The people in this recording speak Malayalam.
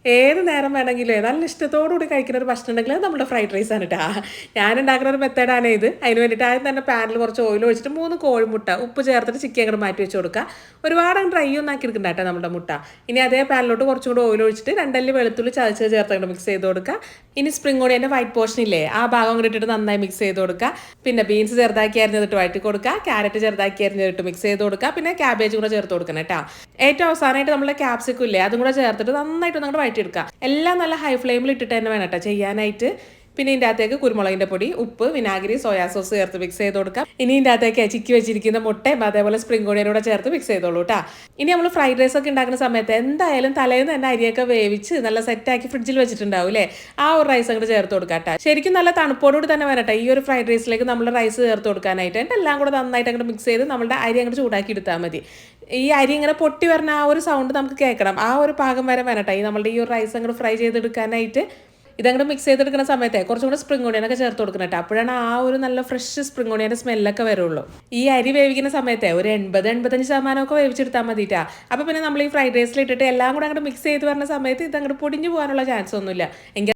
ഏത് നേരം വേണമെങ്കിലും നല്ല ഇഷ്ടത്തോടുകൂടി കഴിക്കുന്ന ഒരു ഭക്ഷണം ഉണ്ടെങ്കിൽ അത് നമ്മുടെ ഫ്രൈഡ് റൈസ് ആണ് കേട്ടോ. ഞാൻ ഉണ്ടാക്കുന്ന ഒരു മെത്തേഡാണ് ഇത്. അതിന് വേണ്ടിയിട്ട് ആദ്യം തന്നെ പാനിൽ കുറച്ച് ഓയിൽ ഒഴിച്ചിട്ട് 3 കോഴിമുട്ട ഉപ്പ് ചേർത്തിട്ട് ചിക്കൻ അങ്ങോട്ട് മാറ്റി വെച്ച് കൊടുക്കുക. ഒരുപാട് ഡ്രൈ ഒന്നും ആക്കി എടുക്കണ്ട കേട്ടോ നമ്മുടെ മുട്ട. ഇനി അതേ പാനിലോട്ട് കുറച്ചും കൂടി ഓയിൽ ഒഴിച്ചിട്ട് 2 അല്ലി വെളുത്തുള്ളി ചതച്ച് ചേർത്ത് അങ്ങോട്ട് മിക്സ് ചെയ്ത് കൊടുക്കുക. ഇനി സ്പ്രിംഗ് ഓണിയൻ്റെ വൈറ്റ് പോർഷൻ ഇല്ലേ, ആ ഭാഗം കൂടി ഇട്ടിട്ട് നന്നായി മിക്സ് ചെയ്ത് കൊടുക്കുക. പിന്നെ ബീൻസ് ചെറുതാക്കി അരിഞ്ഞിട്ട് വഴറ്റി കൊടുക്കുക. ക്യാരറ്റ് ചെറുതാക്കി അരിഞ്ഞിട്ട് മിക്സ് ചെയ്ത് കൊടുക്കുക. പിന്നെ ക്യാബേജ് കൂടെ ചേർത്ത് കൊടുക്കണം കേട്ടോ. ഏറ്റവും അവസാനമായിട്ട് നമ്മൾ ക്യാപ്സിക്കം ഇല്ലേ, അതും കൂടെ ചേർത്തിട്ട് നന്നായിട്ട് അങ്ങോട്ട് വഴറ്റിയെടുക്കുക. എല്ലാം നല്ല ഹൈ ഫ്ലെയിമിൽ ഇട്ടിട്ട് തന്നെ വേണം കേട്ടോ ചെയ്യാനായിട്ട്. പിന്നെ ഇതിൻ്റെ അകത്തേക്ക് കുരുമുളകിൻ്റെ പൊടി, ഉപ്പ്, വിനാഗിരി, സോയാ സോസ് ചേർത്ത് മിക്സ് ചെയ്ത് കൊടുക്കാം. ഇനി ഇതിൻ്റെ അകത്തേക്ക് ചിക്കി വെച്ചിരിക്കുന്ന മുട്ടയും അതേപോലെ സ്പ്രിംഗ് ഓണിയനൂടെ ചേർത്ത് മിക്സ് ചെയ്തോളൂ കേട്ടോ. ഇനി നമ്മൾ ഫ്രൈഡ് റൈസ് ഒക്കെ ഉണ്ടാക്കുന്ന സമയത്ത് എന്തായാലും തലേന്ന് തന്നെ അരിയൊക്കെ വേവിച്ച് നല്ല സെറ്റാക്കി ഫ്രിഡ്ജിൽ വെച്ചിട്ടുണ്ടാവും അല്ലേ, ആ ഒരു റൈസ് അങ്ങോട്ട് ചേർത്ത് കൊടുക്കാം കേട്ടോ. ശരിക്കും നല്ല തണുപ്പോടുകൂടി തന്നെ വരട്ടെ ഈ ഒരു ഫ്രൈഡ് റൈസിലേക്ക് നമ്മൾ റൈസ് ചേർത്ത് കൊടുക്കാനായിട്ട്. എന്നിട്ട് എല്ലാം കൂടെ നന്നായിട്ട് അങ്ങോട്ട് മിക്സ് ചെയ്ത് നമ്മുടെ അരി അങ്ങോട്ട് ചൂടാക്കി എടുത്താൽ മതി. ഈ അരി ഇങ്ങനെ പൊട്ടി വരുന്ന ആ ഒരു സൗണ്ട് നമുക്ക് കേൾക്കണം. ആ ഒരു പാകം വരെ വരട്ടെ ഈ നമ്മളുടെ ഈ ഒരു റൈസ് അങ്ങോട്ട് ഫ്രൈ ചെയ്തെടുക്കാനായിട്ട്. ഇതങ്ങോട്ട് മിക്സ് ചെയ്തെടുക്കുന്ന സമയത്ത് കുറച്ചും കൂടെ സ്പ്രിംഗ് ഓണിയനൊക്കെ ചേർത്ത് കൊടുക്കണം കേട്ടോ. അപ്പോഴാണ് ആ ഒരു നല്ല ഫ്രഷ് സ്പ്രിംഗ് ഓണിയൻ്റെ സ്മെല്ലൊക്കെ വരുള്ളൂ. ഈ അരി വേവിക്കുന്ന സമയത്ത് ഒരു 80-85% വേവിച്ചെടുത്താൽ മതിട്ടാ. അപ്പോൾ പിന്നെ നമ്മൾ ഈ ഫ്രൈഡ് റൈസിൽ ഇട്ടിട്ട് എല്ലാം കൂടെ അങ്ങോട്ട് മിക്സ് ചെയ്ത് വരുന്ന സമയത്ത് ഇതങ്ങോട്ട് പൊടിഞ്ഞു പോകാനുള്ള ചാൻസ് ഒന്നുമില്ല. എങ്കിൽ